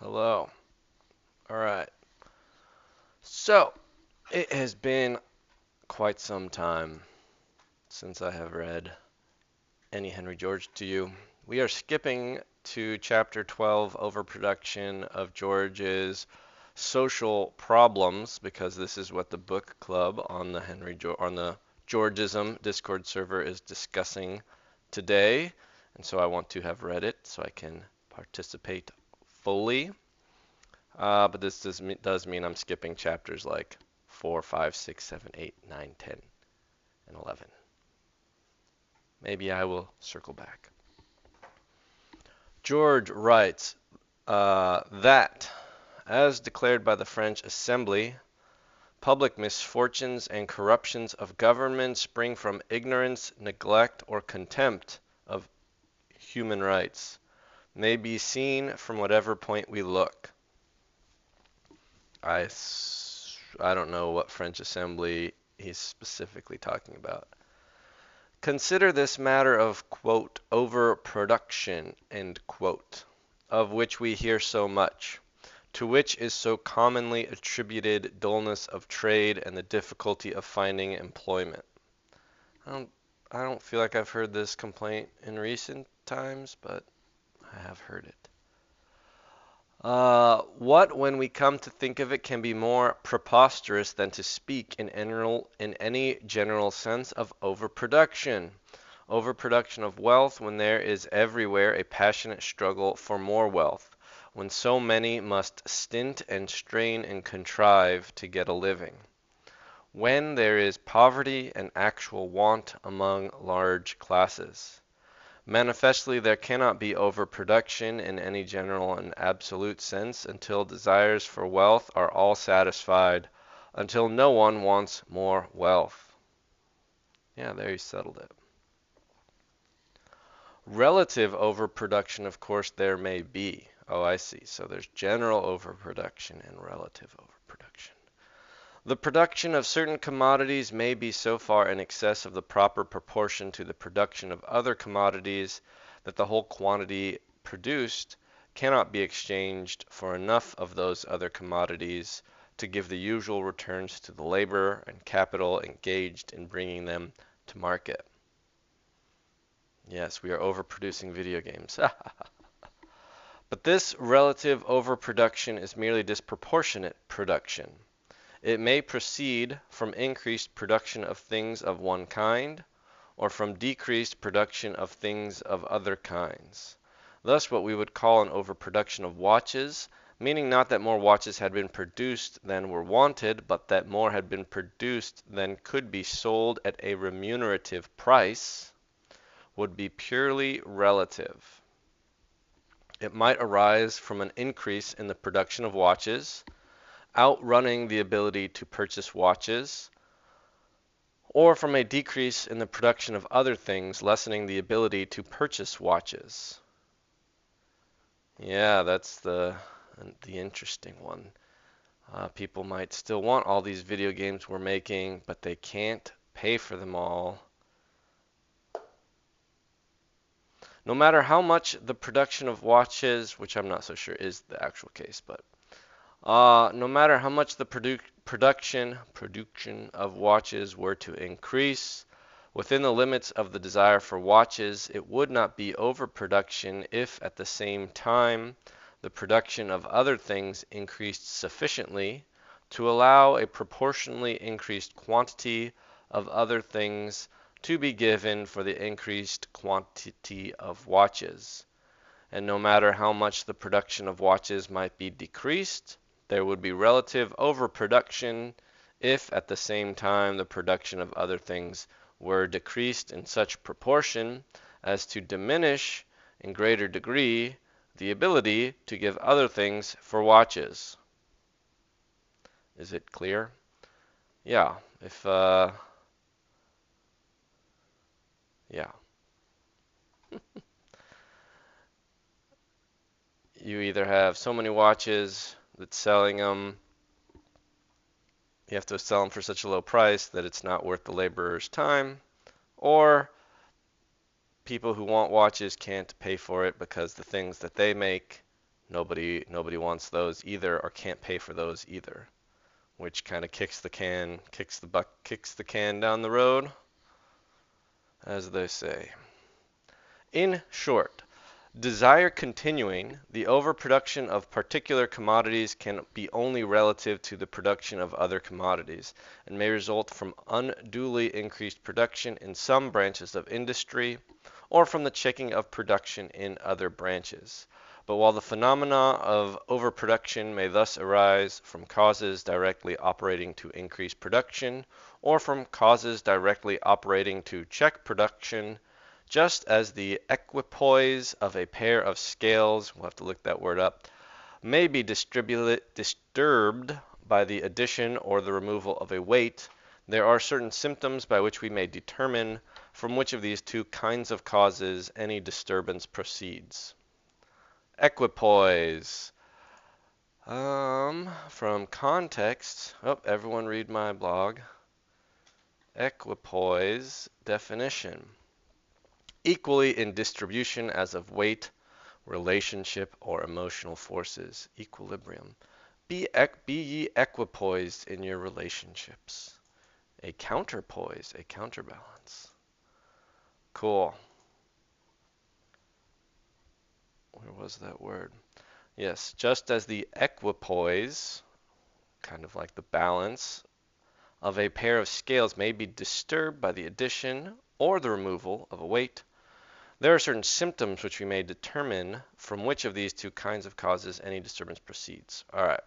Hello. All right. So, it has been quite some time since I have read any Henry George to you. We are skipping to chapter 12, Overproduction of George's Social Problems, because this is what the book club on the Georgism Discord server is discussing today. And so I want to have read it so I can participate fully. But this does mean I'm skipping chapters like 4, 5, 6, 7, 8, 9, 10, and 11. Maybe I will circle back. George writes that, as declared by the French Assembly, public misfortunes and corruptions of government spring from ignorance, neglect, or contempt of human rights, may be seen from whatever point we look. I don't know what French Assembly he's specifically talking about. Consider this matter of, quote, overproduction, end quote, of which we hear so much, to which is so commonly attributed dullness of trade and the difficulty of finding employment. I don't feel like I've heard this complaint in recent times, but I have heard it. What, when we come to think of it, can be more preposterous than to speak in any general sense of overproduction? Overproduction of wealth when there is everywhere a passionate struggle for more wealth, when so many must stint and strain and contrive to get a living, when there is poverty and actual want among large classes. Manifestly, there cannot be overproduction in any general and absolute sense until desires for wealth are all satisfied, until no one wants more wealth. Yeah, there you settled it. Relative overproduction, of course, there may be. Oh, I see. So there's general overproduction and relative overproduction. The production of certain commodities may be so far in excess of the proper proportion to the production of other commodities that the whole quantity produced cannot be exchanged for enough of those other commodities to give the usual returns to the labor and capital engaged in bringing them to market. Yes, we are overproducing video games. But this relative overproduction is merely disproportionate production. It may proceed from increased production of things of one kind, or from decreased production of things of other kinds. Thus what we would call an overproduction of watches, meaning not that more watches had been produced than were wanted, but that more had been produced than could be sold at a remunerative price, would be purely relative. It might arise from an increase in the production of watches, outrunning the ability to purchase watches, or from a decrease in the production of other things, lessening the ability to purchase watches. Yeah, that's the interesting one. People might still want all these video games we're making, but they can't pay for them all. No matter how much the production of watches, which I'm not so sure is the actual case, but no matter how much the production of watches were to increase, within the limits of the desire for watches, it would not be overproduction if at the same time the production of other things increased sufficiently to allow a proportionally increased quantity of other things to be given for the increased quantity of watches. And no matter how much the production of watches might be decreased, there would be relative overproduction if at the same time the production of other things were decreased in such proportion as to diminish in greater degree the ability to give other things for watches. Is it clear? Yeah, yeah. You either have so many watches that selling them, you have to sell them for such a low price that it's not worth the laborer's time, or people who want watches can't pay for it because the things that they make Nobody wants those either or can't pay for those either, which kind of kicks the can down the road, as they say. In short, desire continuing, the overproduction of particular commodities can be only relative to the production of other commodities, and may result from unduly increased production in some branches of industry, or from the checking of production in other branches. But while the phenomena of overproduction may thus arise from causes directly operating to increase production, or from causes directly operating to check production, just as the equipoise of a pair of scales, we'll have to look that word up, may be disturbed by the addition or the removal of a weight, there are certain symptoms by which we may determine from which of these two kinds of causes any disturbance proceeds. Equipoise. From context, everyone read my blog. Equipoise definition. Equally in distribution as of weight, relationship, or emotional forces. Equilibrium. Be ye equipoised in your relationships. A counterpoise, a counterbalance. Cool. Where was that word? Yes, just as the equipoise, kind of like the balance, of a pair of scales may be disturbed by the addition or the removal of a weight, there are certain symptoms which we may determine from which of these two kinds of causes any disturbance proceeds. All right.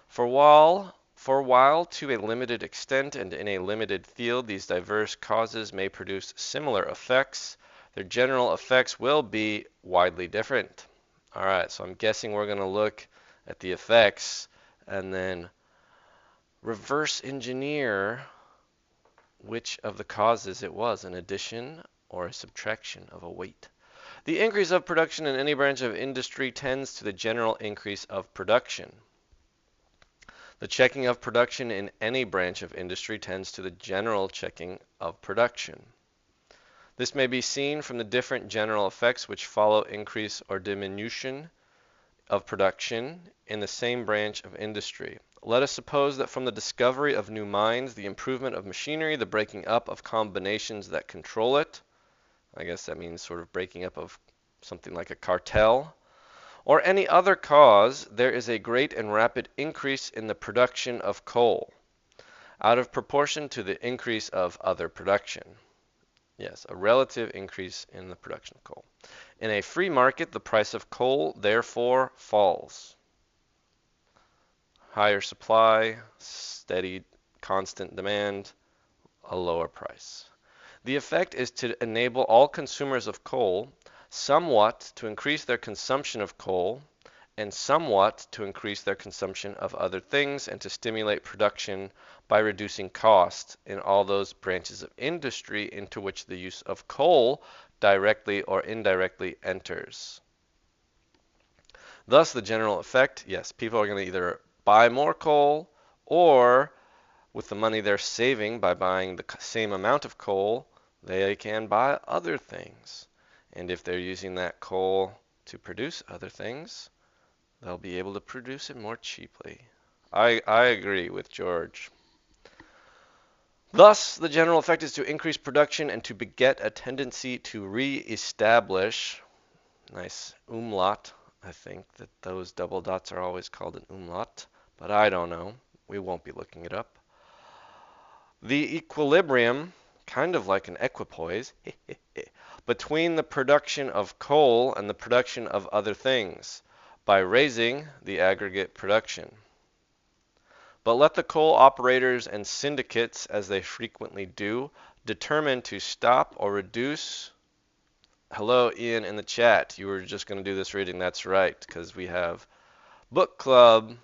For while to a limited extent and in a limited field these diverse causes may produce similar effects, their general effects will be widely different. All right, so I'm guessing we're going to look at the effects and then reverse engineer which of the causes it was, an addition or a subtraction of a weight. The increase of production in any branch of industry tends to the general increase of production. The checking of production in any branch of industry tends to the general checking of production. This may be seen from the different general effects which follow increase or diminution of production in the same branch of industry. Let us suppose that from the discovery of new mines, the improvement of machinery, the breaking up of combinations that control it, I guess that means sort of breaking up of something like a cartel, or any other cause, there is a great and rapid increase in the production of coal, out of proportion to the increase of other production. Yes, a relative increase in the production of coal. In a free market, the price of coal therefore falls. Higher supply, steady, constant demand, a lower price. The effect is to enable all consumers of coal somewhat to increase their consumption of coal and somewhat to increase their consumption of other things and to stimulate production by reducing cost in all those branches of industry into which the use of coal directly or indirectly enters. Thus, the general effect, yes, people are going to either buy more coal or with the money they're saving by buying the same amount of coal, they can buy other things. And if they're using that coal to produce other things, they'll be able to produce it more cheaply. I agree with George. Thus, the general effect is to increase production and to beget a tendency to re-establish, nice umlaut, I think that those double dots are always called an umlaut, but I don't know. We won't be looking it up. The equilibrium, kind of like an equipoise, between the production of coal and the production of other things, by raising the aggregate production. But let the coal operators and syndicates, as they frequently do, determine to stop or reduce. Hello, Ian, in the chat. You were just going to do this reading. That's right, because we have book club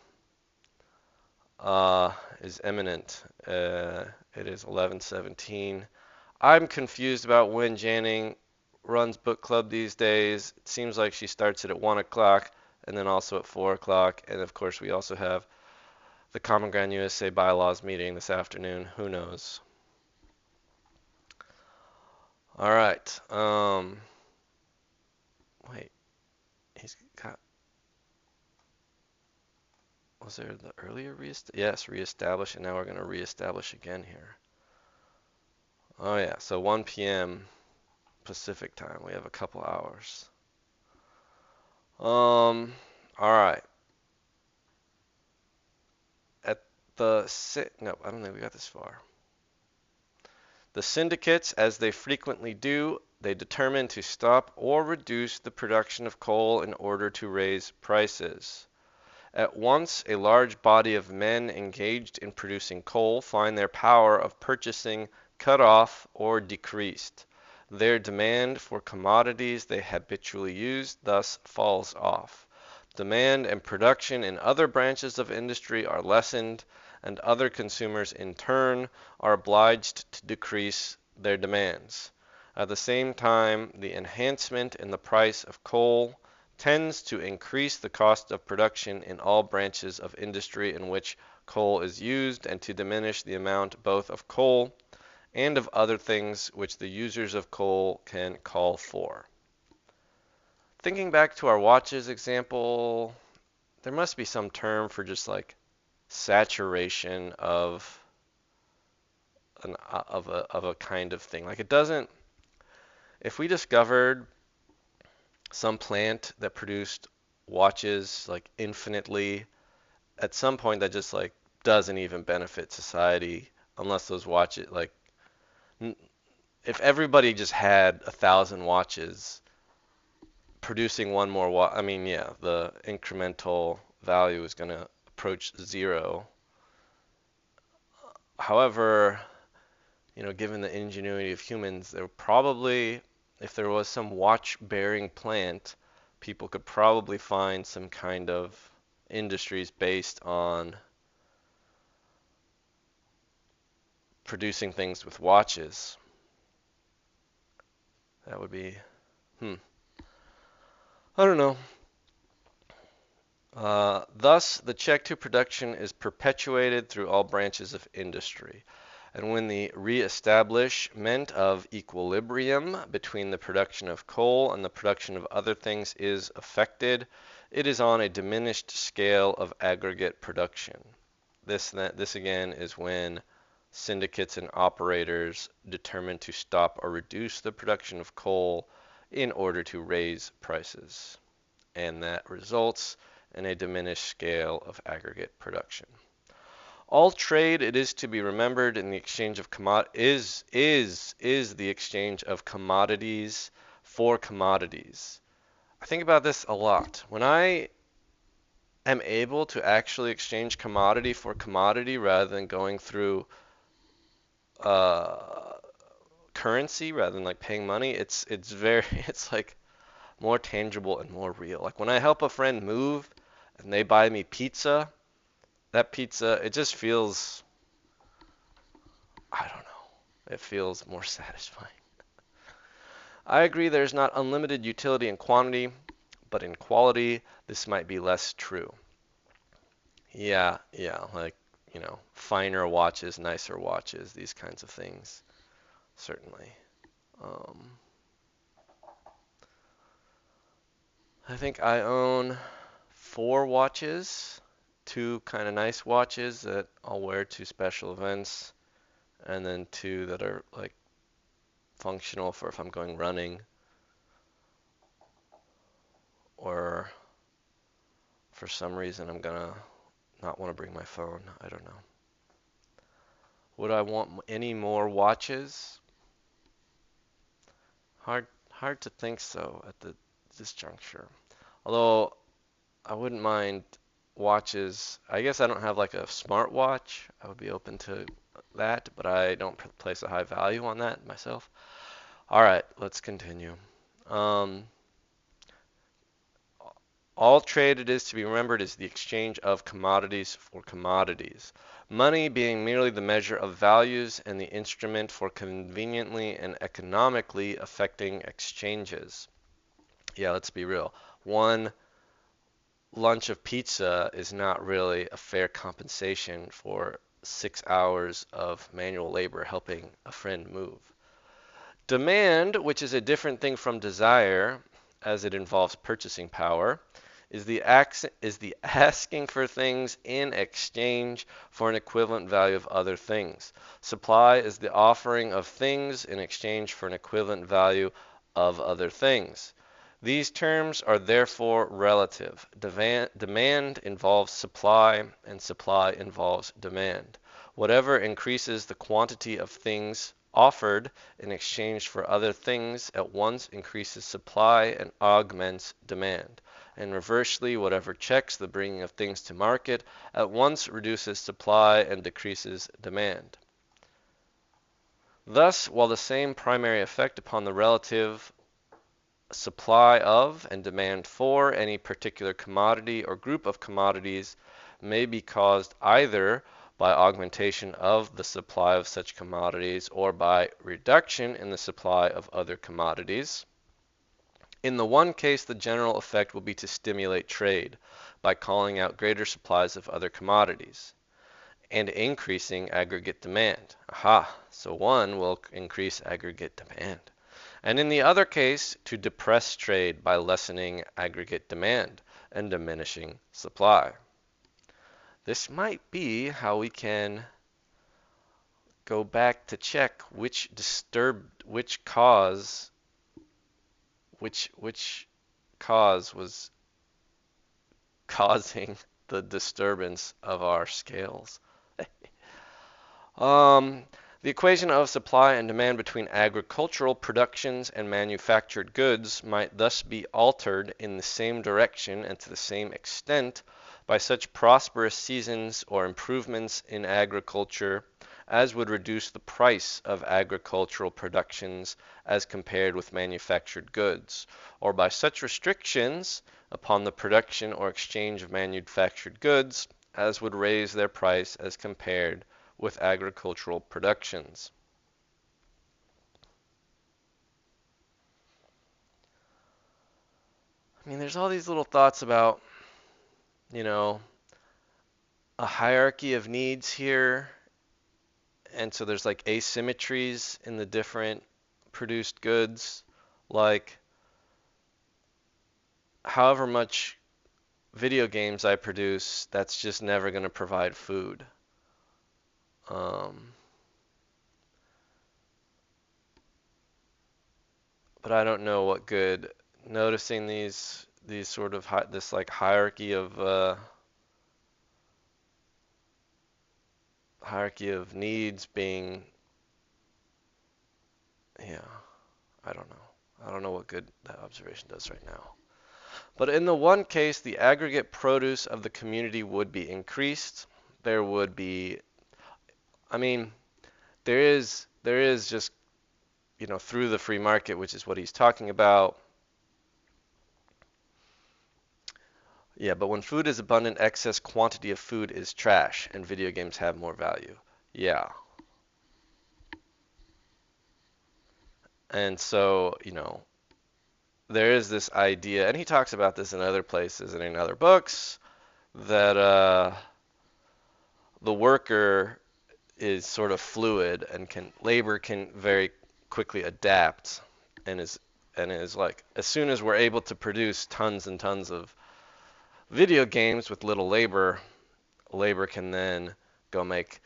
is imminent. It is 11:17. I'm confused about when Janning runs book club these days. It seems like she starts it at 1 o'clock and then also at 4 o'clock. And of course, we also have the Common Ground USA bylaws meeting this afternoon. Who knows? All right. Wait. He's got. Was there the earlier yes, reestablish, and now we're going to reestablish again here. Oh yeah, so 1 p.m. Pacific time. We have a couple hours. All right. At no, I don't think we got this far. The syndicates, as they frequently do, they determine to stop or reduce the production of coal in order to raise prices. At once, a large body of men engaged in producing coal find their power of purchasing cut off or decreased. Their demand for commodities they habitually use thus falls off. Demand and production in other branches of industry are lessened, and other consumers in turn are obliged to decrease their demands. At the same time, the enhancement in the price of coal tends to increase the cost of production in all branches of industry in which coal is used and to diminish the amount both of coal and of other things which the users of coal can call for. Thinking back to our watches example, there must be some term for just like saturation of a kind of thing. Like it doesn't, if we discovered some plant that produced watches like infinitely, at some point that just like doesn't even benefit society unless those watches like if everybody just had 1,000 watches producing one more watch, I mean, yeah, the incremental value is going to approach zero. However, given the ingenuity of humans, there probably, if there was some watch-bearing plant, people could probably find some kind of industries based on producing things with watches. That would be, I don't know. Thus, the check to production is perpetuated through all branches of industry. And when the re-establishment of equilibrium between the production of coal and the production of other things is effected, it is on a diminished scale of aggregate production. This again is when syndicates and operators determine to stop or reduce the production of coal in order to raise prices. And that results in a diminished scale of aggregate production. All trade, it is to be remembered, in the exchange of is the exchange of commodities for commodities. I think about this a lot. When I am able to actually exchange commodity for commodity rather than going through currency, rather than like paying money, it's it's like more tangible and more real. Like when I help a friend move and they buy me pizza, that pizza, it just feels, I don't know, it feels more satisfying. I agree there's not unlimited utility in quantity, but in quality, this might be less true. Yeah, like, finer watches, nicer watches, these kinds of things, certainly. Um, I think I own 4 watches, 2 kind of nice watches that I'll wear to special events, and then 2 that are like functional for if I'm going running or for some reason I'm gonna not want to bring my phone. I don't know. Would I want any more watches? Hard to think so at this juncture. Although I wouldn't mind watches. I guess I don't have like a smartwatch. I would be open to that, but I don't place a high value on that myself. All right, let's continue. All trade, it is to be remembered, is the exchange of commodities for commodities. Money being merely the measure of values and the instrument for conveniently and economically affecting exchanges. Yeah, let's be real. One lunch of pizza is not really a fair compensation for 6 hours of manual labor helping a friend move. Demand, which is a different thing from desire, as it involves purchasing power, is the asking for things in exchange for an equivalent value of other things. Supply is the offering of things in exchange for an equivalent value of other things. These terms are therefore relative. Demand involves supply, and supply involves demand. Whatever increases the quantity of things offered in exchange for other things at once increases supply and augments demand. And reversely, whatever checks the bringing of things to market at once reduces supply and decreases demand. Thus, while the same primary effect upon the relative supply of and demand for any particular commodity or group of commodities may be caused either by augmentation of the supply of such commodities or by reduction in the supply of other commodities. In the one case, the general effect will be to stimulate trade by calling out greater supplies of other commodities and increasing aggregate demand. Aha, so one will increase aggregate demand. And in the other case, to depress trade by lessening aggregate demand and diminishing supply. This might be how we can go back to check which cause was causing the disturbance of our scales. The equation of supply and demand between agricultural productions and manufactured goods might thus be altered in the same direction and to the same extent by such prosperous seasons or improvements in agriculture as would reduce the price of agricultural productions as compared with manufactured goods, or by such restrictions upon the production or exchange of manufactured goods as would raise their price as compared with agricultural productions. I mean, there's all these little thoughts about, you know, a hierarchy of needs here. And so there's like asymmetries in the different produced goods. Like, however much video games I produce, that's just never going to provide food. But I don't know what good. Noticing these sort of this like hierarchy of needs being, yeah, I don't know. I don't know what good that observation does right now. But in the one case, the aggregate produce of the community would be increased. There would be, I mean, there is just, through the free market, which is what he's talking about. Yeah, but when food is abundant, excess quantity of food is trash, and video games have more value. Yeah. And so, there is this idea, and he talks about this in other places and in other books, that the worker is sort of fluid and labor can very quickly adapt and is like, as soon as we're able to produce tons and tons of video games with little labor can then go make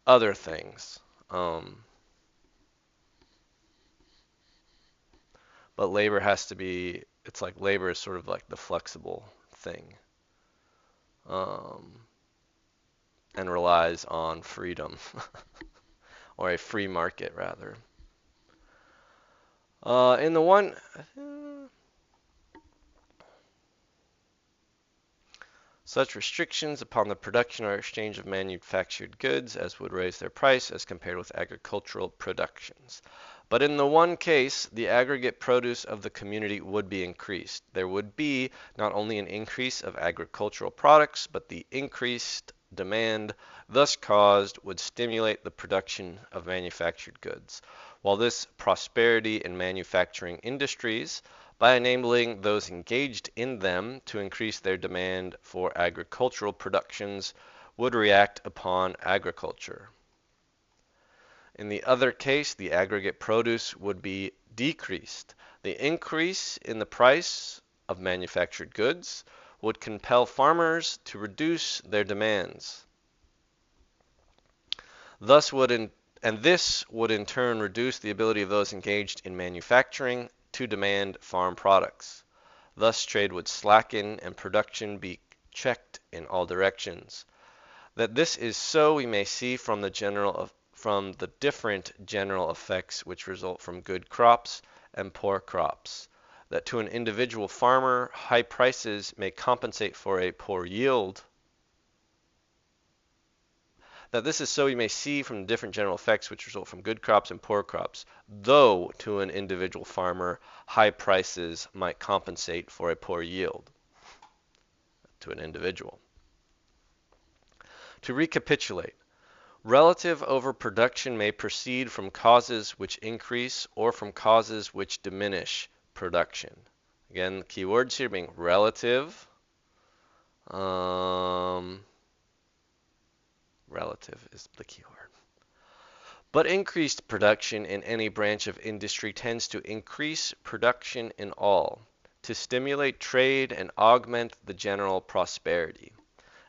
other things. But labor has to be, it's like labor is sort of like the flexible thing, and relies on freedom, or a free market rather. In the one, such restrictions upon the production or exchange of manufactured goods as would raise their price as compared with agricultural productions. But in the one case, the aggregate produce of the community would be increased. There would be not only an increase of agricultural products, but the increased demand thus caused would stimulate the production of manufactured goods. While this prosperity in manufacturing industries, by enabling those engaged in them to increase their demand for agricultural productions, would react upon agriculture. In the other case, the aggregate produce would be decreased. The increase in the price of manufactured goods would compel farmers to reduce their demands. Thus would in, and this would in turn reduce the ability of those engaged in manufacturing to demand farm products. Thus trade would slacken and production be checked in all directions. That this is so we may see from the different general effects which result from good crops and poor crops. That to an individual farmer, high prices may compensate for a poor yield. That this is so we may see from the different general effects which result from good crops and poor crops, though to an individual farmer, high prices might compensate for a poor yield to an individual. To recapitulate, relative overproduction may proceed from causes which increase or from causes which diminish production. Again, the key words here being relative. Relative is the key word. But increased production in any branch of industry tends to increase production in all, to stimulate trade and augment the general prosperity.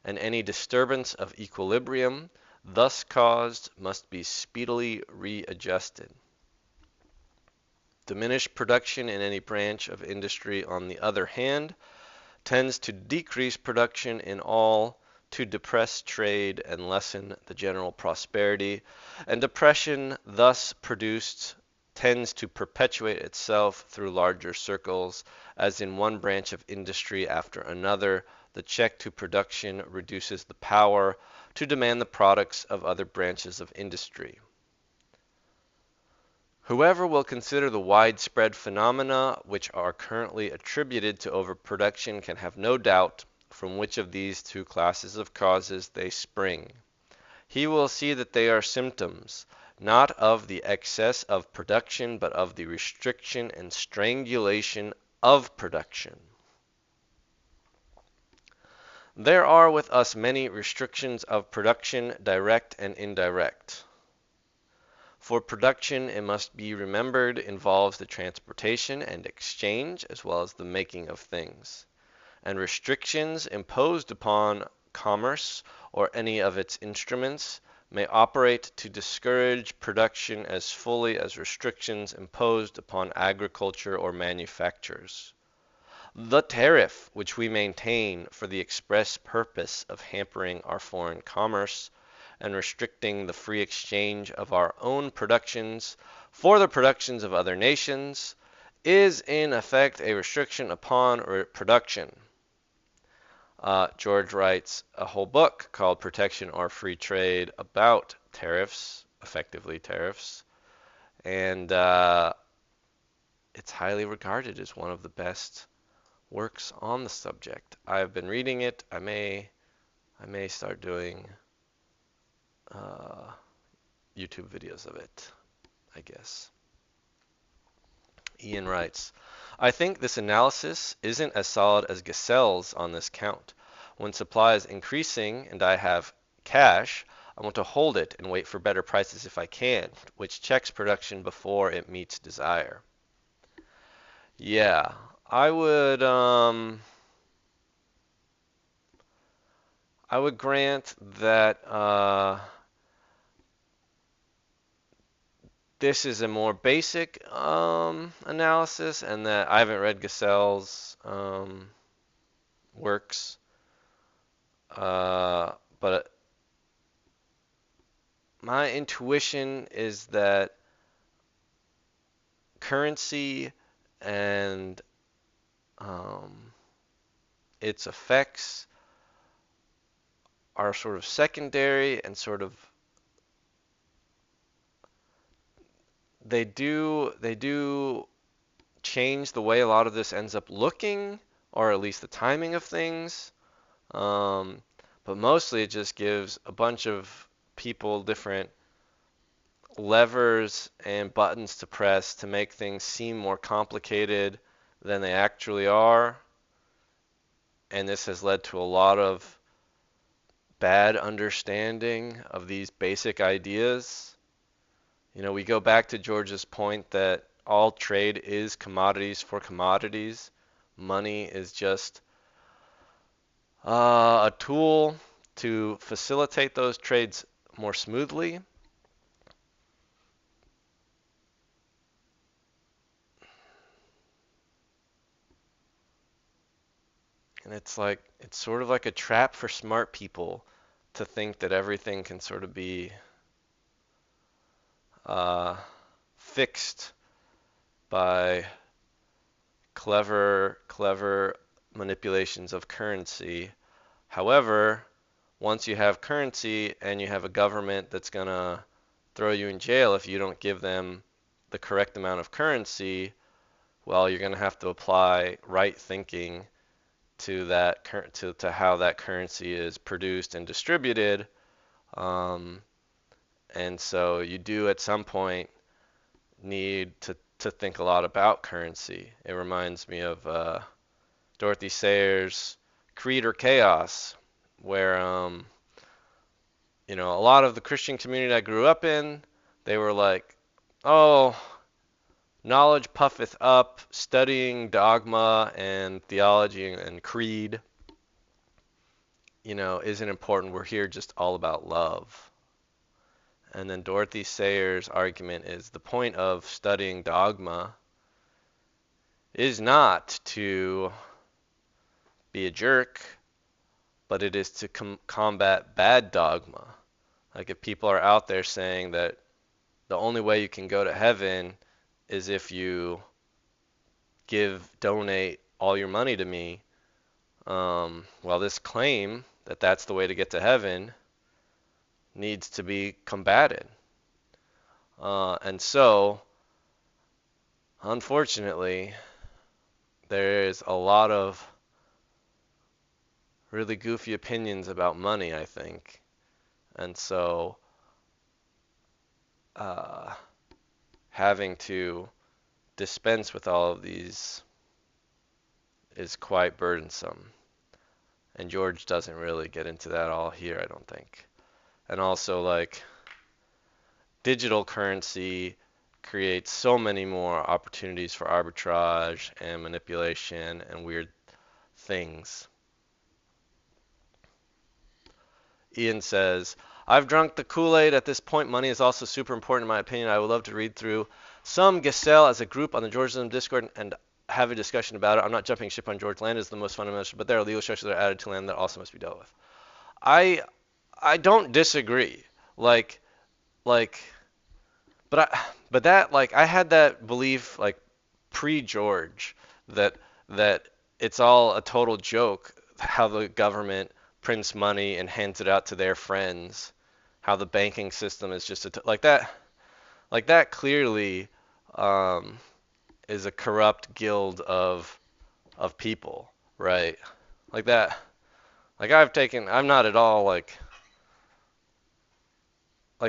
And any disturbance of equilibrium thus caused must be speedily readjusted. Diminished production in any branch of industry, on the other hand, tends to decrease production in all, to depress trade and lessen the general prosperity, and depression thus produced tends to perpetuate itself through larger circles, as in one branch of industry after another, the check to production reduces the power to demand the products of other branches of industry. Whoever will consider the widespread phenomena which are currently attributed to overproduction can have no doubt from which of these two classes of causes they spring. He will see that they are symptoms, not of the excess of production, but of the restriction and strangulation of production. There are with us many restrictions of production, direct and indirect. For production, it must be remembered, involves the transportation and exchange, as well as the making of things. And restrictions imposed upon commerce or any of its instruments may operate to discourage production as fully as restrictions imposed upon agriculture or manufactures. The tariff which we maintain for the express purpose of hampering our foreign commerce and restricting the free exchange of our own productions for the productions of other nations is in effect a restriction upon production. George writes a whole book called Protection or Free Trade about tariffs, effectively tariffs, and it's highly regarded as one of the best works on the subject. I've been reading it. I may start doing YouTube videos of it, I guess. Ian writes, I think this analysis isn't as solid as Gesell's on this count. When supply is increasing and I have cash, I want to hold it and wait for better prices if I can, which checks production before it meets desire. Yeah, I would grant that this is a more basic analysis, and that I haven't read Gesell's works, but my intuition is that currency and its effects are sort of secondary and sort of they do change the way a lot of this ends up looking, or at least the timing of things. But mostly it just gives a bunch of people different levers and buttons to press to make things seem more complicated than they actually are. And this has led to a lot of bad understanding of these basic ideas. You know, we go back to George's point that all trade is commodities for commodities. money is just a tool to facilitate those trades more smoothly. And it's sort of like a trap for smart people to think that everything can sort of be uh, fixed by clever manipulations of currency. However, once you have currency and you have a government that's gonna throw you in jail if you don't give them the correct amount of currency, well, you're gonna have to apply right thinking to that to how that currency is produced and distributed. Um, and so you do at some point need to think a lot about currency. It reminds me of Dorothy Sayers' Creed or Chaos, where a lot of the Christian community I grew up in, they were like, "Oh, knowledge puffeth up, studying dogma and theology and creed, isn't important. We're here just all about love." And then Dorothy Sayers' argument is the point of studying dogma is not to be a jerk, but it is to combat bad dogma. Like if people are out there saying that the only way you can go to heaven is if you donate all your money to me, well, this claim that that's the way to get to heaven needs to be combated. And so, unfortunately, there is a lot of really goofy opinions about money, I think. And so, having to dispense with all of these is quite burdensome. And George doesn't really get into that all here, I don't think. And also, like, digital currency creates so many more opportunities for arbitrage and manipulation and weird things. Ian says, I've drunk the Kool-Aid. At this point, money is also super important in my opinion. I would love to read through some Gesell as a group on the Georgism Discord and have a discussion about it. I'm not jumping ship on George. Land is the most fundamental, but there are legal structures that are added to land that also must be dealt with. I don't disagree. Like, but that I had that belief pre-George that it's all a total joke how the government prints money and hands it out to their friends, how the banking system is just that clearly is a corrupt guild of people, right? Like that. I'm not at all like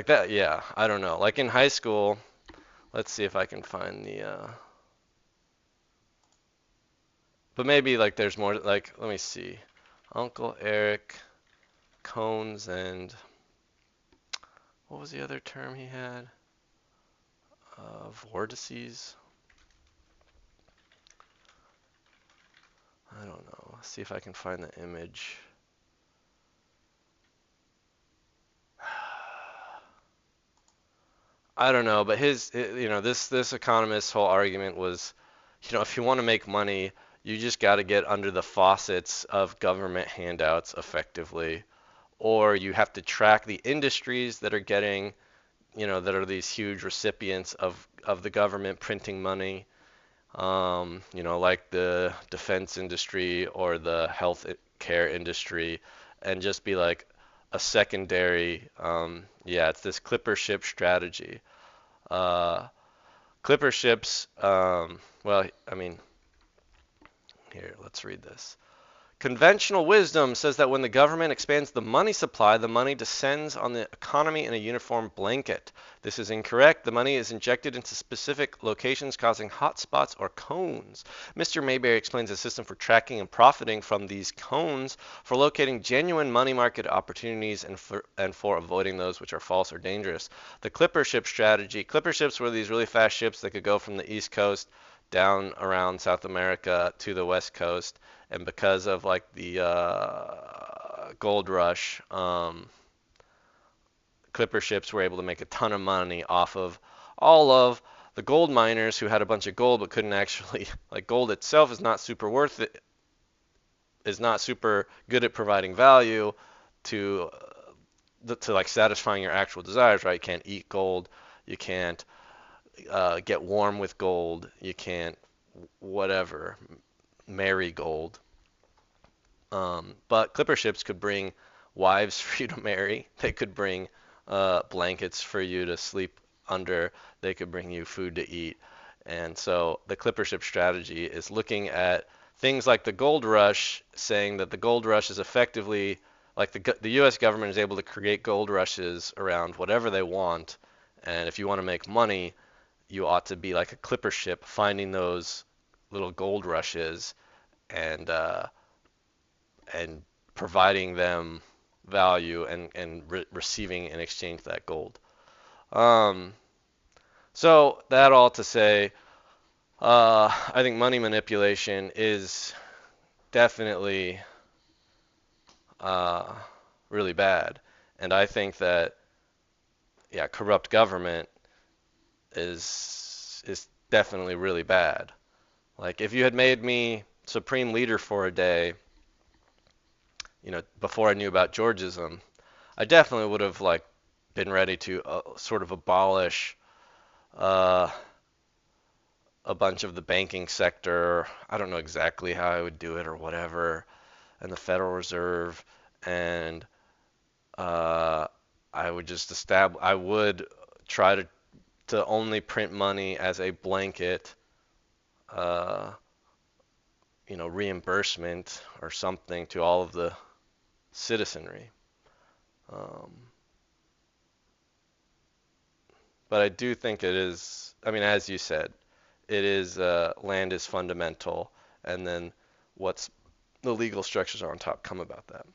that. Yeah, I don't know. Like in high school, let's see if I can find but maybe there's more let me see. Uncle Eric Cones and what was the other term he had? Vortices. I don't know. Let's see if I can find the image. I don't know, but this economist's whole argument was, if you want to make money, you just got to get under the faucets of government handouts effectively, or you have to track the industries that are getting, that are these huge recipients of the government printing money, like the defense industry or the health care industry, and just be like a secondary, it's this clipper ship strategy. Clipper ships, well, I mean, here, let's read this. Conventional wisdom says that when the government expands the money supply, the money descends on the economy in a uniform blanket. This is incorrect. The money is injected into specific locations, causing hot spots or cones. Mr. Mayberry explains a system for tracking and profiting from these cones, for locating genuine money market opportunities, and for avoiding those which are false or dangerous. The clipper ship strategy. Clipper ships were these really fast ships that could go from the East Coast down around South America to the West Coast, and because of like the gold rush, clipper ships were able to make a ton of money off of all of the gold miners who had a bunch of gold but couldn't actually like gold itself is not super worth it, is not super good at providing value to to like satisfying your actual desires, right? You can't eat gold, you can't get warm with gold, you can't whatever marry gold. But clipper ships could bring wives for you to marry. They could bring blankets for you to sleep under. They could bring you food to eat. And so the clipper ship strategy is looking at things like the gold rush, saying that the gold rush is effectively like the U.S. government is able to create gold rushes around whatever they want. And if you want to make money, you ought to be like a clipper ship finding those little gold rushes and and providing them value and receiving in exchange that gold. Um, so that all to say, I think money manipulation is definitely uh, really bad, and I think that yeah, corrupt government is definitely really bad. Like if you had made me supreme leader for a day, before I knew about Georgism, I definitely would have like been ready to sort of abolish uh, a bunch of the banking sector. I don't know exactly how I would do it or whatever, and the Federal Reserve, and uh, I would just establish. I would try to only print money as a blanket, uh, reimbursement or something to all of the citizenry. Um, but I do think it is. I mean, as you said, it is land is fundamental, and then what's the legal structures are on top come about that.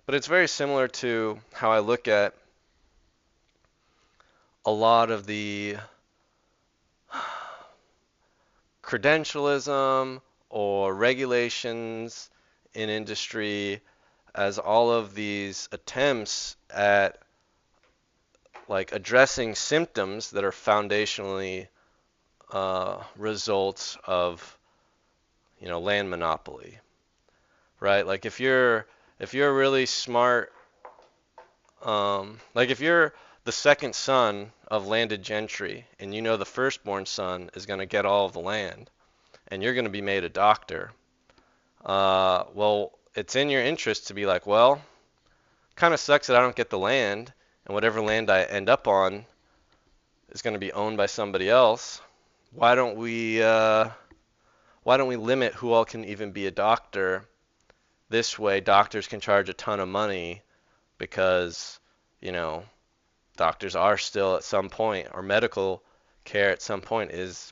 But it's very similar to how I look at a lot of the credentialism or regulations in industry as all of these attempts at like addressing symptoms that are foundationally results of land monopoly, right? Like if you're really smart, like if you're the second son of landed gentry and you know the firstborn son is going to get all of the land and you're going to be made a doctor, well, it's in your interest to be like, well, kind of sucks that I don't get the land, and whatever land I end up on is going to be owned by somebody else. Why don't we limit who all can even be a doctor? This way, doctors can charge a ton of money because, doctors are still at some point, or medical care at some point is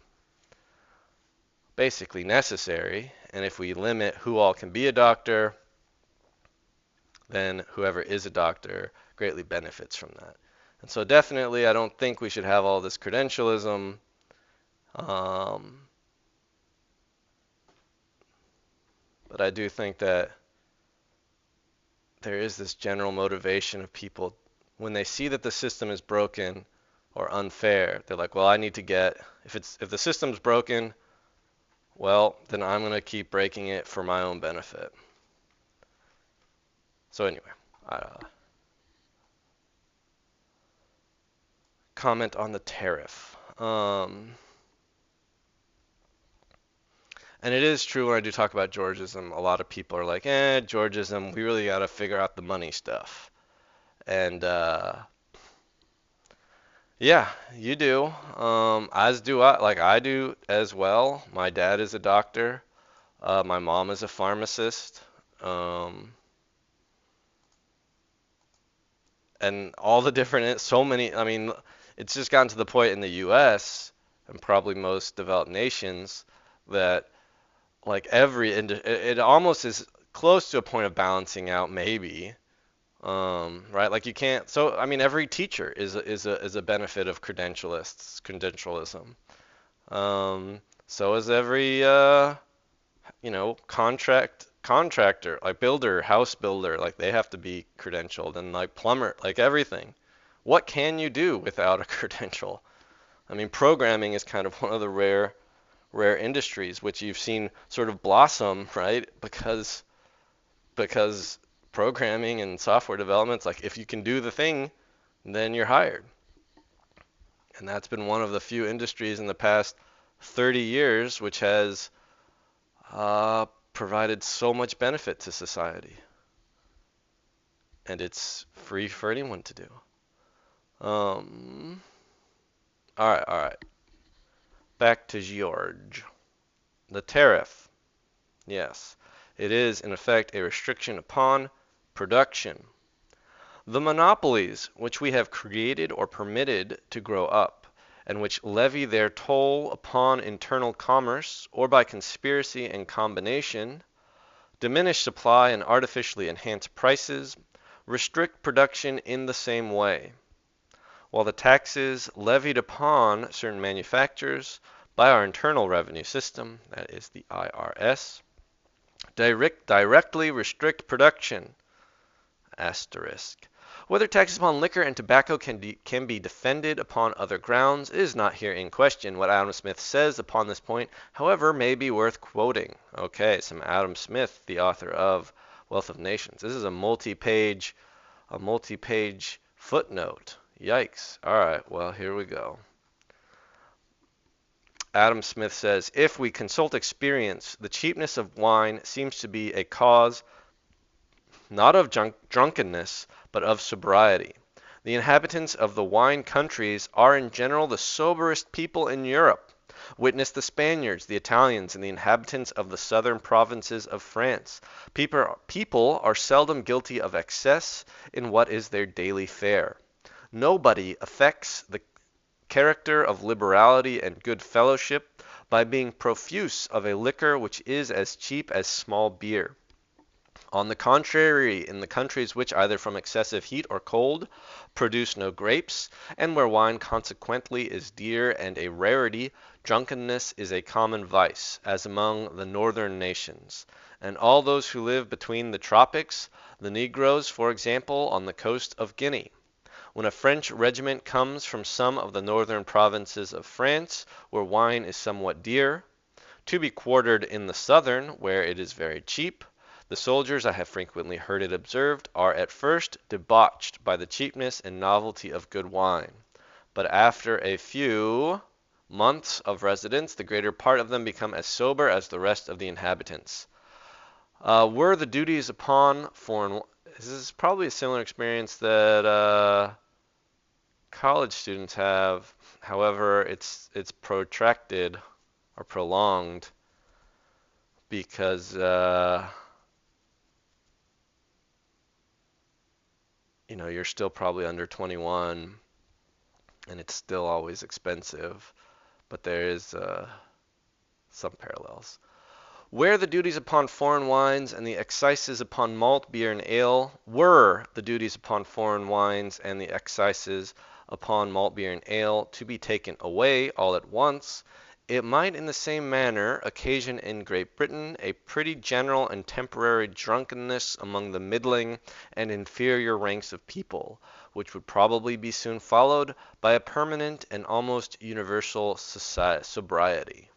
basically necessary. And if we limit who all can be a doctor, then whoever is a doctor greatly benefits from that. And so definitely, I don't think we should have all this credentialism. But I do think that there is this general motivation of people when they see that the system is broken or unfair. They're like, well, I need to get if the system's broken, well, then I'm going to keep breaking it for my own benefit. So anyway, comment on the tariff. And it is true when I do talk about Georgism, a lot of people are like, Georgism, we really got to figure out the money stuff. And yeah, you do. As do I. Like I do as well. My dad is a doctor. My mom is a pharmacist. And all the different, so many, I mean, it's just gotten to the point in the US and probably most developed nations that like it almost is close to a point of balancing out maybe. Right? Like you can't. So I mean, every teacher is a benefit of credentialism. So is every contractor, like builder, house builder, like they have to be credentialed, and like plumber, like everything. What can you do without a credential? I mean, programming is kind of one of the rare industries which you've seen sort of blossom, right? Because programming and software development's like if you can do the thing, then you're hired. And that's been one of the few industries in the past 30 years which has uh, provided so much benefit to society. And it's free for anyone to do. Um, all right. Back to George. The tariff. Yes, it is in effect a restriction upon production. The monopolies which we have created or permitted to grow up, and which levy their toll upon internal commerce, or by conspiracy and combination, diminish supply and artificially enhance prices, restrict production in the same way, while the taxes levied upon certain manufactures by our Internal Revenue System, that is the IRS, directly restrict production. Asterisk. Whether taxes upon liquor and tobacco can be defended upon other grounds is not here in question. What Adam Smith says upon this point, however, may be worth quoting. Okay, some Adam Smith, the author of Wealth of Nations. This is a multi-page footnote. Yikes. All right, well, here we go. Adam Smith says, if we consult experience, the cheapness of wine seems to be a cause not of drunkenness, but of sobriety. The inhabitants of the wine countries are in general the soberest people in Europe. Witness the Spaniards, the Italians, and the inhabitants of the southern provinces of France. People are seldom guilty of excess in what is their daily fare. Nobody affects the character of liberality and good fellowship by being profuse of a liquor which is as cheap as small beer. On the contrary, in the countries which, either from excessive heat or cold, produce no grapes, and where wine consequently is dear and a rarity, drunkenness is a common vice, as among the northern nations. And all those who live between the tropics, the Negroes, for example, on the coast of Guinea. When a French regiment comes from some of the northern provinces of France, where wine is somewhat dear, to be quartered in the southern, where it is very cheap, the soldiers, I have frequently heard it observed, are at first debauched by the cheapness and novelty of good wine, but after a few months of residence, the greater part of them become as sober as the rest of the inhabitants. Were the duties upon foreign... This is probably a similar experience that college students have. However, it's protracted or prolonged because you're still probably under 21 and it's still always expensive, but there is some parallels. Where the duties upon foreign wines and the excises upon malt, beer, and ale were the duties upon foreign wines and the excises upon malt, beer, and ale to be taken away all at once, it might in the same manner occasion in Great Britain a pretty general and temporary drunkenness among the middling and inferior ranks of people, which would probably be soon followed by a permanent and almost universal sobriety.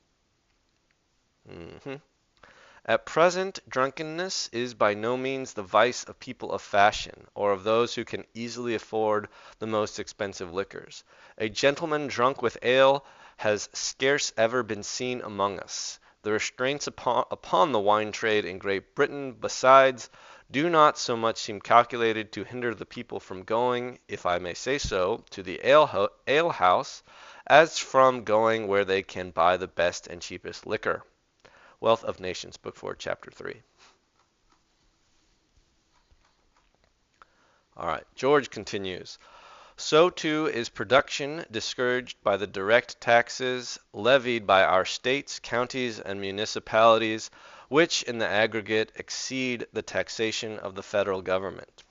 At present, drunkenness is by no means the vice of people of fashion, or of those who can easily afford the most expensive liquors. A gentleman drunk with ale has scarce ever been seen among us. The restraints upon the wine trade in Great Britain, besides, do not so much seem calculated to hinder the people from going, if I may say so, to the alehouse, as from going where they can buy the best and cheapest liquor. Wealth of Nations, Book 4, Chapter 3. All right, George continues. So too is production discouraged by the direct taxes levied by our states, counties, and municipalities, which in the aggregate exceed the taxation of the federal government.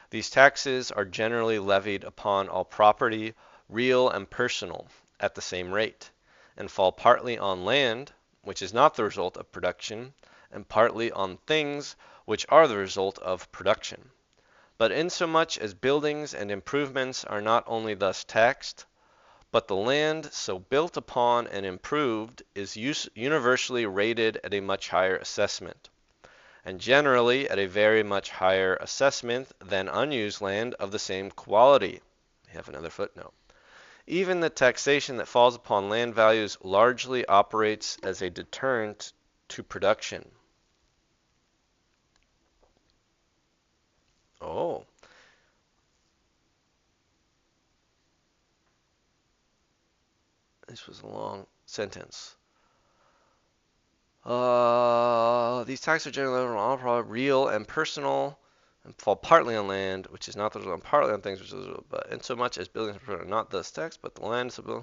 These taxes are generally levied upon all property, real and personal, at the same rate, and fall partly on land, which is not the result of production, and partly on things which are the result of production. But insomuch as buildings and improvements are not only thus taxed, but the land so built upon and improved is universally rated at a much higher assessment, and generally at a very much higher assessment than unused land of the same quality. We have another footnote. Even the taxation that falls upon land values largely operates as a deterrent to production. Oh, this was a long sentence. These taxes are generally real and personal and fall partly on land, which is not the result, partly on things, which is, but insomuch as buildings are not thus taxed, but the land is a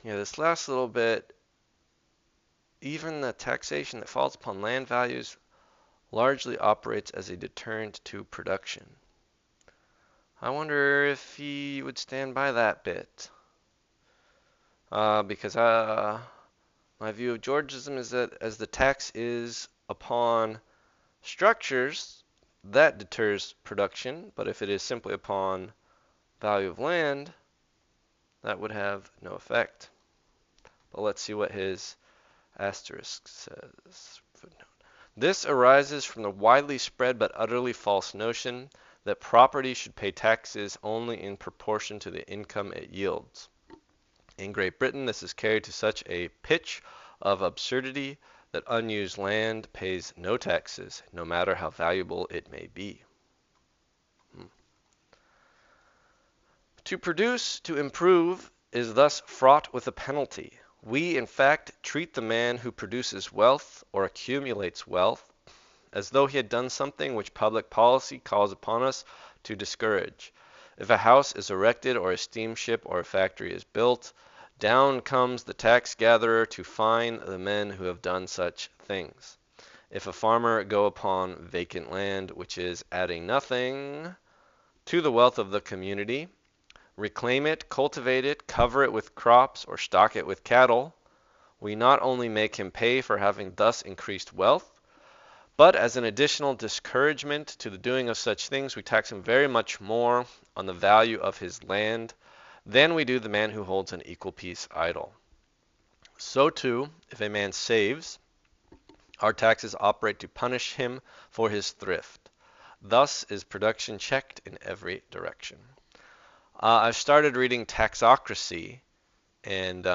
Yeah, this last little bit, even the taxation that falls upon land values largely operates as a deterrent to production. I wonder if he would stand by that bit. Because my view of Georgism is that as the tax is upon structures, that deters production, but if it is simply upon value of land, that would have no effect. But let's see what his asterisk says. Footnote. This arises from the widely spread but utterly false notion that property should pay taxes only in proportion to the income it yields. In Great Britain, this is carried to such a pitch of absurdity that unused land pays no taxes, no matter how valuable it may be. To produce, to improve, is thus fraught with a penalty. We, in fact, treat the man who produces wealth or accumulates wealth as though he had done something which public policy calls upon us to discourage. If a house is erected or a steamship or a factory is built, down comes the tax gatherer to fine the men who have done such things. If a farmer go upon vacant land which is adding nothing to the wealth of the community, reclaim it, cultivate it, cover it with crops, or stock it with cattle, we not only make him pay for having thus increased wealth, but as an additional discouragement to the doing of such things, we tax him very much more on the value of his land than we do the man who holds an equal piece idle. So too, if a man saves, our taxes operate to punish him for his thrift. Thus is production checked in every direction. I've started reading Taxocracy, and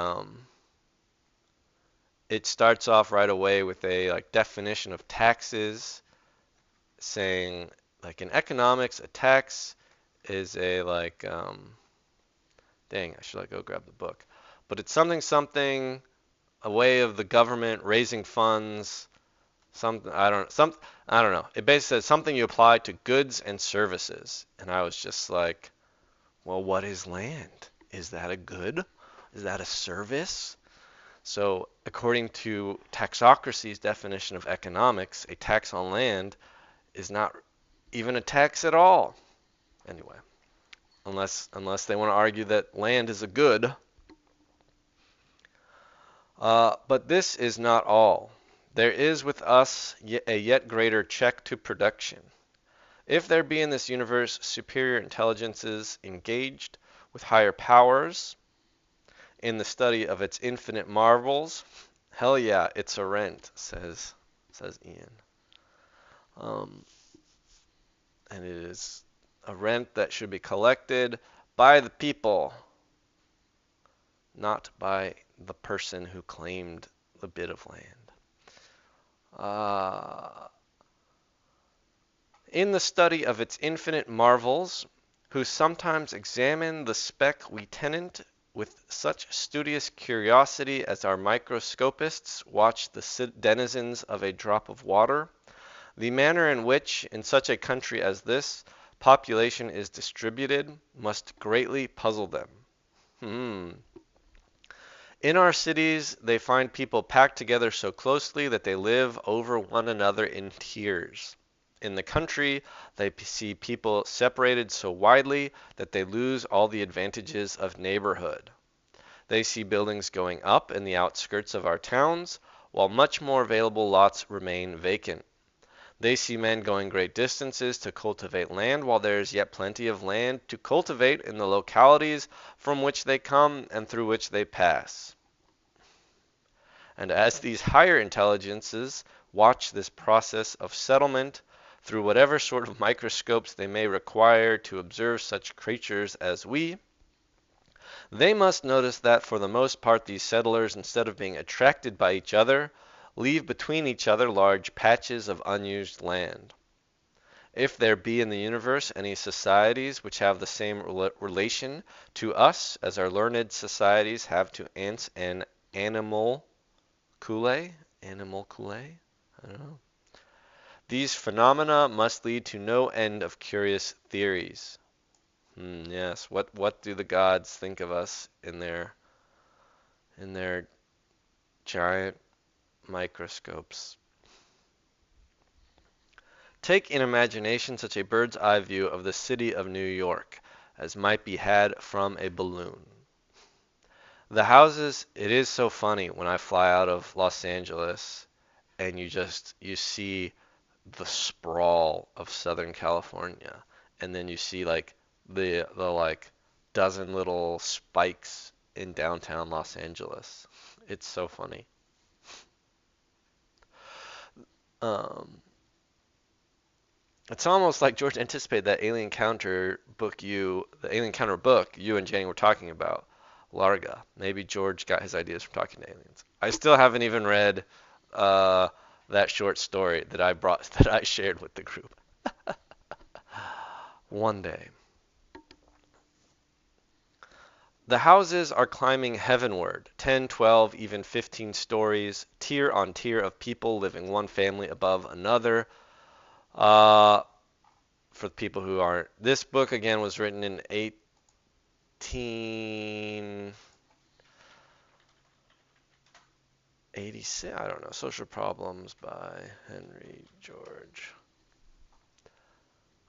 it starts off right away with a definition of taxes, saying in economics, a tax is a dang, I should go grab the book, but it's something, a way of the government raising funds, something I don't know. It basically says something you apply to goods and services, and I was just like, well, what is land? Is that a good? Is that a service? So, according to Taxocracy's definition of economics, a tax on land is not even a tax at all. Anyway, unless they want to argue that land is a good. But this is not all. There is with us a yet greater check to production. If there be in this universe superior intelligences engaged with higher powers in the study of its infinite marvels, hell yeah, it's a rent, says Ian. And it is a rent that should be collected by the people, not by the person who claimed the bit of land. In the study of its infinite marvels, who sometimes examine the speck we tenant with such studious curiosity as our microscopists watch the denizens of a drop of water, the manner in which, in such a country as this, population is distributed must greatly puzzle them. In our cities, they find people packed together so closely that they live over one another in tiers. In the country, they see people separated so widely that they lose all the advantages of neighborhood. They see buildings going up in the outskirts of our towns, while much more available lots remain vacant. They see men going great distances to cultivate land, while there is yet plenty of land to cultivate in the localities from which they come and through which they pass. And as these higher intelligences watch this process of settlement through whatever sort of microscopes they may require to observe such creatures as we, they must notice that for the most part these settlers, instead of being attracted by each other, leave between each other large patches of unused land. If there be in the universe any societies which have the same relation to us as our learned societies have to ants and animalculae? I don't know. These phenomena must lead to no end of curious theories. Yes, what do the gods think of us in their giant microscopes? Take in imagination such a bird's eye view of the city of New York as might be had from a balloon. The houses, it is so funny when I fly out of Los Angeles and you see the sprawl of Southern California, and then you see like the like dozen little spikes in downtown Los Angeles. It's so funny. Um, it's almost like George anticipated that the Alien Encounter book you and Jenny were talking about, Larga. Maybe George got his ideas from talking to aliens. I still haven't even read uh, that short story that I brought that I shared with the group. One day. The houses are climbing heavenward, 10, 12, even 15 stories, tier on tier of people living one family above another. Uh, for the people who aren't, this book again was written in 1886. I don't know. Social Problems by Henry George.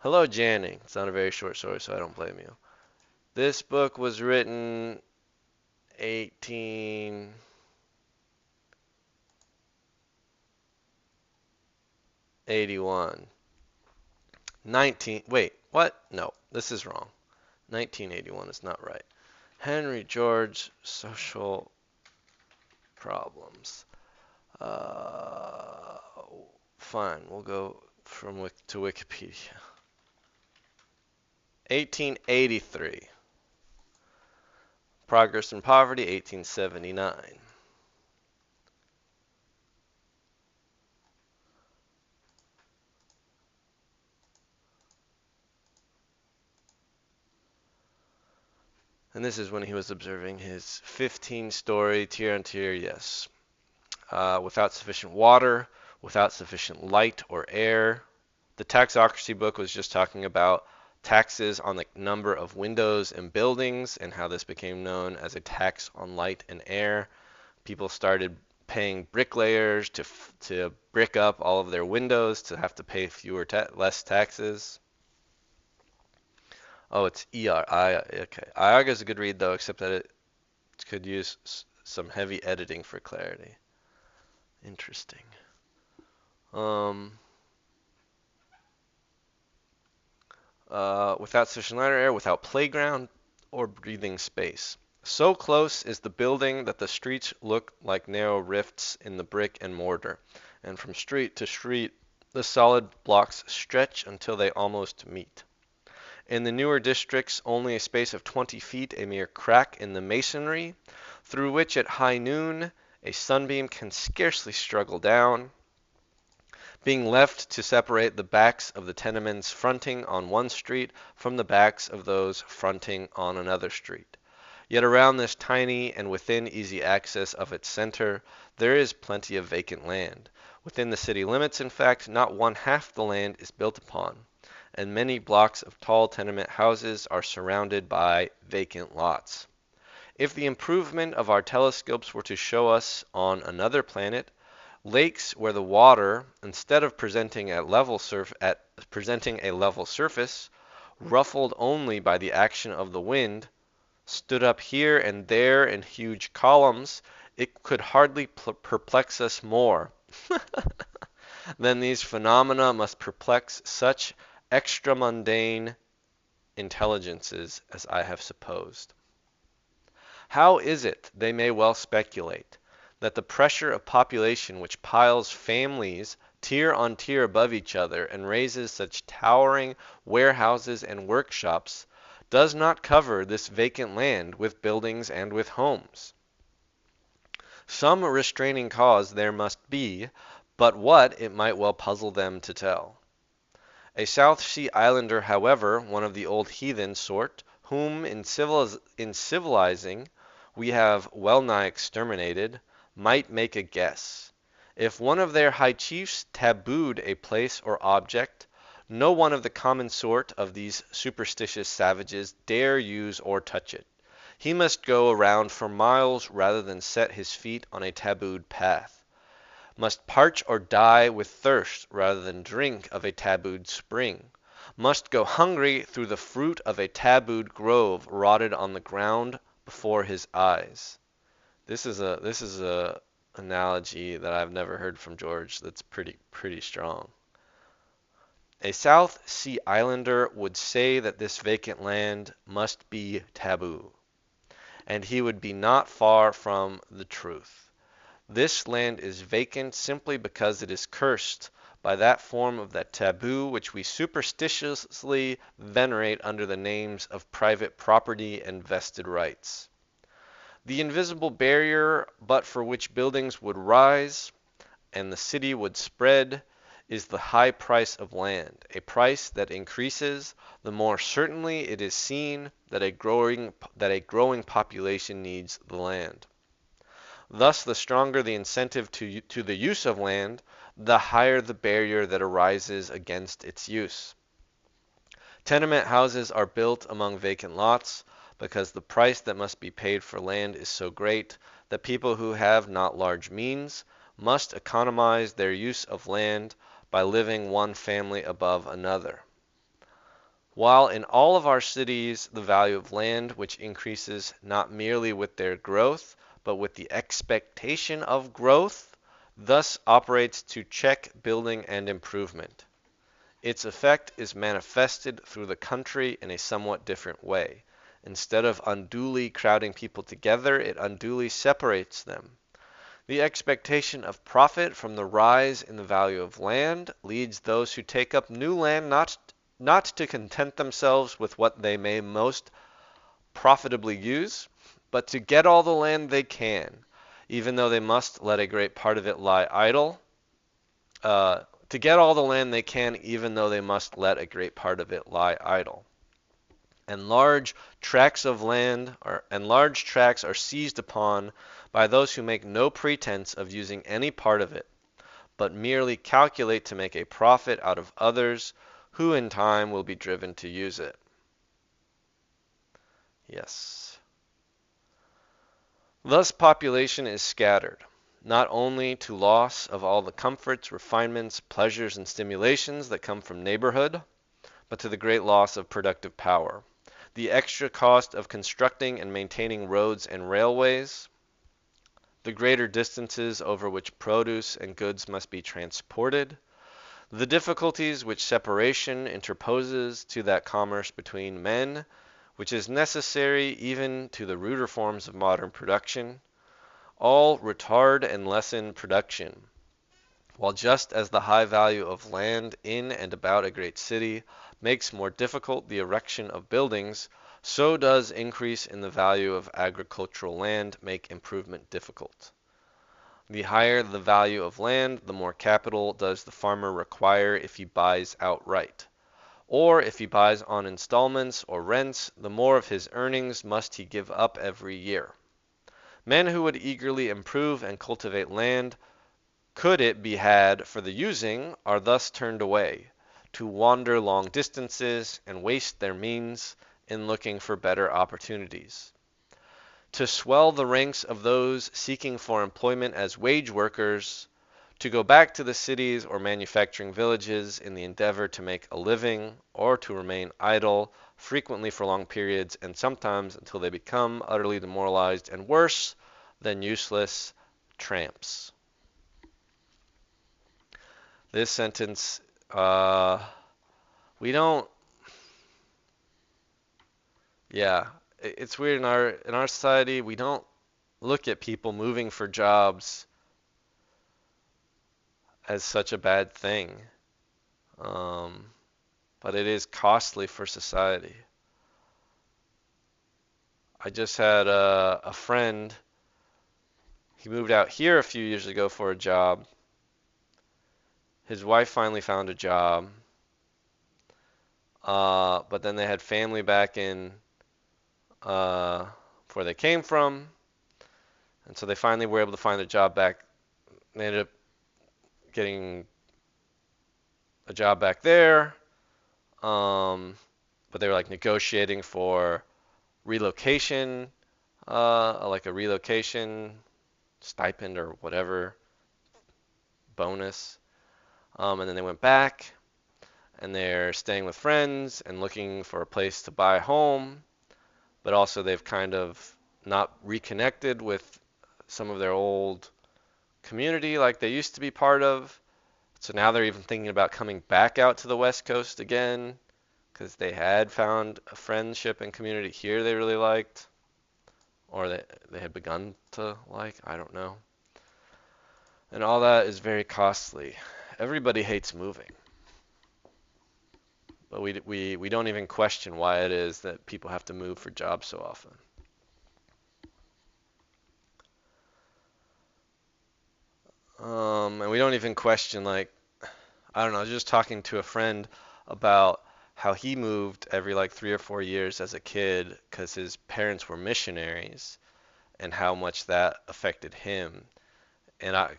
Hello, Janning. It's not a very short story, so I don't blame you. This book was written 1881. Wait, what? No, this is wrong. 1981 is not right. Henry George, Social Problems. Uh, Fine, we'll go to Wikipedia. 1883. Progress and Poverty, 1879. And this is when he was observing his 15-story tier on tier, yes. Without sufficient water, without sufficient light or air. The Taxocracy book was just talking about taxes on the number of windows in buildings and how this became known as a tax on light and air. People started paying bricklayers to brick up all of their windows to have to pay less taxes. Oh, it's ER. Okay. IAGA is a good read though, except that it could use some heavy editing for clarity. Interesting. Without sufficient light or air, without playground or breathing space. So close is the building that the streets look like narrow rifts in the brick and mortar, and from street to street the solid blocks stretch until they almost meet. In the newer districts, only a space of 20 feet, a mere crack in the masonry, through which at high noon a sunbeam can scarcely struggle down, being left to separate the backs of the tenements fronting on one street from the backs of those fronting on another street. Yet around this tiny and within easy access of its center, there is plenty of vacant land. Within the city limits, in fact, not one half the land is built upon, and many blocks of tall tenement houses are surrounded by vacant lots. If the improvement of our telescopes were to show us on another planet lakes where the water, instead of presenting a level surface, ruffled only by the action of the wind, stood up here and there in huge columns, it could hardly perplex us more than these phenomena must perplex such extramundane intelligences as I have supposed. How is it, they may well speculate, that the pressure of population which piles families tier on tier above each other and raises such towering warehouses and workshops does not cover this vacant land with buildings and with homes? Some restraining cause there must be, but what it might well puzzle them to tell. A South Sea Islander, however, one of the old heathen sort, whom in civilizing we have well nigh exterminated, might make a guess. If one of their high chiefs tabooed a place or object, no one of the common sort of these superstitious savages dare use or touch it. He must go around for miles rather than set his feet on a tabooed path, must parch or die with thirst rather than drink of a tabooed spring, must go hungry through the fruit of a tabooed grove rotted on the ground before his eyes. This is a analogy that I've never heard from George that's pretty strong. A South Sea Islander would say that this vacant land must be taboo, and he would be not far from the truth. This land is vacant simply because it is cursed by that form of that taboo which we superstitiously venerate under the names of private property and vested rights. The invisible barrier but for which buildings would rise and the city would spread is the high price of land, a price that increases the more certainly it is seen that a growing population needs the land. Thus, the stronger the incentive to the use of land, the higher the barrier that arises against its use. Tenement houses are built among vacant lots because the price that must be paid for land is so great that people who have not large means must economize their use of land by living one family above another. While in all of our cities the value of land, which increases not merely with their growth, but with the expectation of growth, thus operates to check building and improvement. Its effect is manifested through the country in a somewhat different way. Instead of unduly crowding people together, it unduly separates them. The expectation of profit from the rise in the value of land leads those who take up new land not to content themselves with what they may most profitably use, but to get all the land they can, even though they must let a great part of it lie idle. To get all the land they can, even though they must let a great part of it lie idle. And large tracts are seized upon by those who make no pretense of using any part of it, but merely calculate to make a profit out of others who in time will be driven to use it. Yes. Thus population is scattered, not only to loss of all the comforts, refinements, pleasures, and stimulations that come from neighborhood, but to the great loss of productive power. The extra cost of constructing and maintaining roads and railways, the greater distances over which produce and goods must be transported, the difficulties which separation interposes to that commerce between men, which is necessary even to the ruder forms of modern production, all retard and lessen production, while just as the high value of land in and about a great city makes more difficult the erection of buildings, so does increase in the value of agricultural land make improvement difficult. The higher the value of land, the more capital does the farmer require if he buys outright. Or if he buys on installments or rents, the more of his earnings must he give up every year. Men who would eagerly improve and cultivate land, could it be had for the using, are thus turned away, to wander long distances and waste their means in looking for better opportunities. to swell the ranks of those seeking for employment as wage workers, to go back to the cities or manufacturing villages in the endeavor to make a living, or to remain idle, frequently for long periods, and sometimes until they become utterly demoralized and worse than useless tramps. This sentence, we don't, yeah, it's weird in our society, we don't look at people moving for jobs as such a bad thing. Um, but it is costly for society. I just had a friend, he moved out here a few years ago for a job. His wife finally found a job, but then they had family back in where they came from, and so they finally were able to find a job back. They ended up getting a job back there, but they were like negotiating for relocation, like a relocation stipend or whatever bonus. And then they went back and they're staying with friends and looking for a place to buy a home, but also they've kind of not reconnected with some of their old community like they used to be part of. So now they're even thinking about coming back out to the West Coast again because they had found a friendship and community here they really liked, or they had begun to like, I don't know. And all that is very costly. Everybody hates moving, but we don't even question why it is that people have to move for jobs so often. And we don't even question, like, I don't know, I was just talking to a friend about how he moved every like 3 or 4 years as a kid because his parents were missionaries and how much that affected him. And I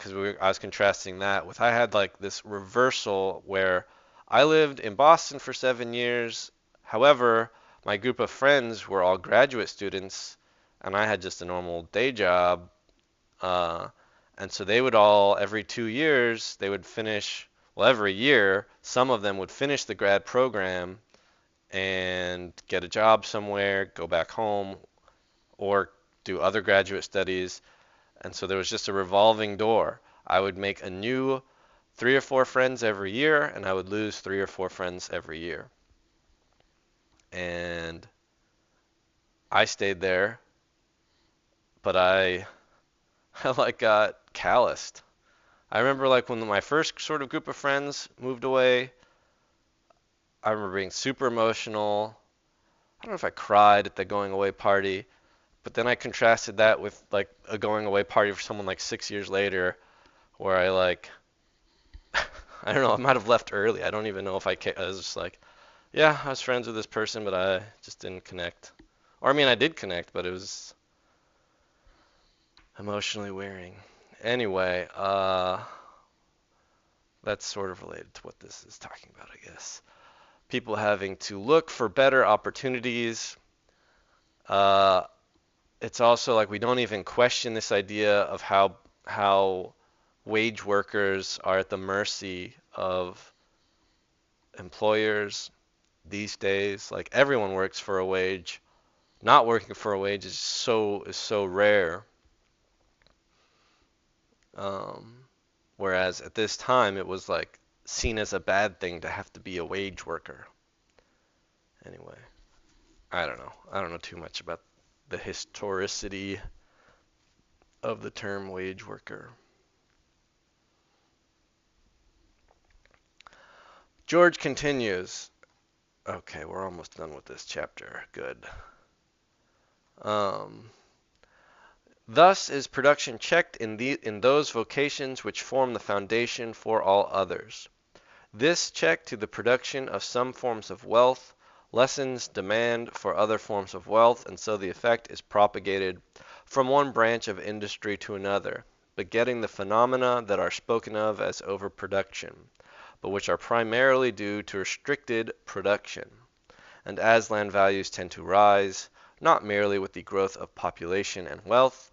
was contrasting that with I had like this reversal where I lived in Boston for 7 years. However, my group of friends were all graduate students, and I had just a normal day job. Uh, and so they would all, every 2 years, they would finish, well, every year, some of them would finish the grad program and get a job somewhere, go back home, or do other graduate studies. And so there was just a revolving door. I would make a new 3 or 4 friends every year, and I would lose 3 or 4 friends every year. And I stayed there, but I like got calloused. I remember like when my first sort of group of friends moved away, I remember being super emotional. I don't know if I cried at the going away party, but then I contrasted that with like a going away party for someone like 6 years later, where I like, I don't know, I might have left early. I don't even know if I was just like, yeah, I was friends with this person, but I just didn't connect. Or I mean, I did connect, but it was emotionally wearing. Anyway, that's sort of related to what this is talking about, I guess. People having to look for better opportunities. Uh, it's also like we don't even question this idea of how wage workers are at the mercy of employers these days. Like everyone works for a wage. Not working for a wage is so rare. Um, Whereas at this time it was like seen as a bad thing to have to be a wage worker. Anyway, I don't know. I don't know too much about the historicity of the term wage worker. George continues. Okay, we're almost done with this chapter. Good. Um, Thus is production checked in those vocations which form the foundation for all others. This check to the production of some forms of wealth lessens demand for other forms of wealth, and so the effect is propagated from one branch of industry to another, begetting the phenomena that are spoken of as overproduction, but which are primarily due to restricted production. And as land values tend to rise, not merely with the growth of population and wealth,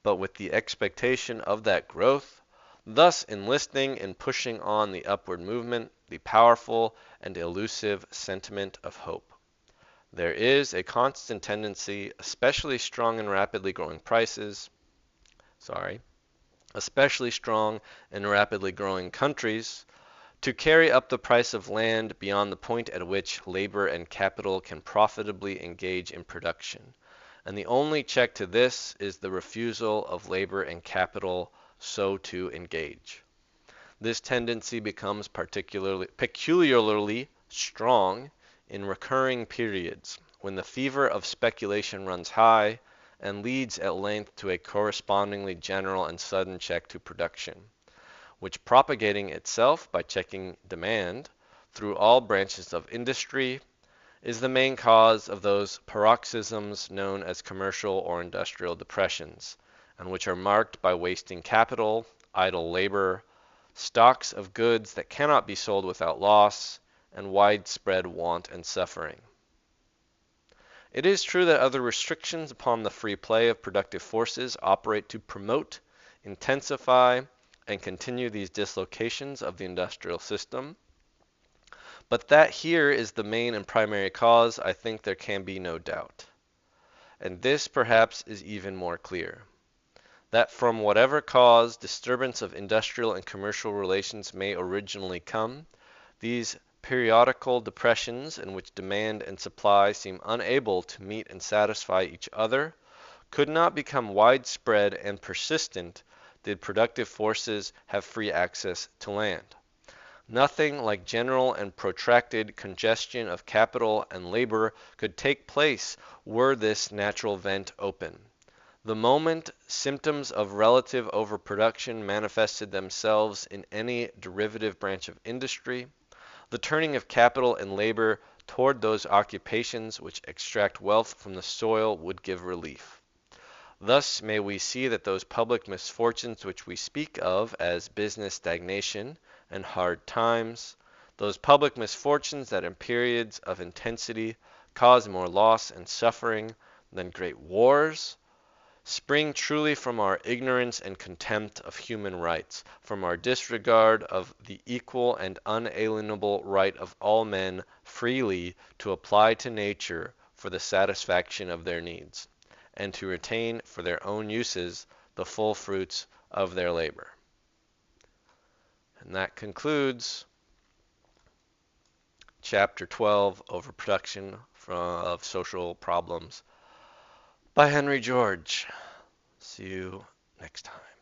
but with the expectation of that growth, thus enlisting and pushing on the upward movement the powerful and elusive sentiment of hope. There is a constant tendency, especially strong and rapidly growing countries, to carry up the price of land beyond the point at which labor and capital can profitably engage in production. And the only check to this is the refusal of labor and capital so to engage. This tendency becomes peculiarly strong in recurring periods, when the fever of speculation runs high and leads at length to a correspondingly general and sudden check to production, which, propagating itself by checking demand through all branches of industry, is the main cause of those paroxysms known as commercial or industrial depressions, and which are marked by wasting capital, idle labor, stocks of goods that cannot be sold without loss, and widespread want and suffering. It is true that other restrictions upon the free play of productive forces operate to promote, intensify, and continue these dislocations of the industrial system. But that here is the main and primary cause, I think there can be no doubt. And this perhaps is even more clear, that from whatever cause disturbance of industrial and commercial relations may originally come, these periodical depressions in which demand and supply seem unable to meet and satisfy each other could not become widespread and persistent did productive forces have free access to land. Nothing like general and protracted congestion of capital and labor could take place were this natural vent open. The moment symptoms of relative overproduction manifested themselves in any derivative branch of industry, the turning of capital and labor toward those occupations which extract wealth from the soil would give relief. Thus may we see that those public misfortunes which we speak of as business stagnation and hard times, those public misfortunes that in periods of intensity cause more loss and suffering than great wars, spring truly from our ignorance and contempt of human rights, from our disregard of the equal and unalienable right of all men freely to apply to nature for the satisfaction of their needs, and to retain for their own uses the full fruits of their labor. And that concludes Chapter 12, Overproduction of Social Problems, by Henry George. See you next time.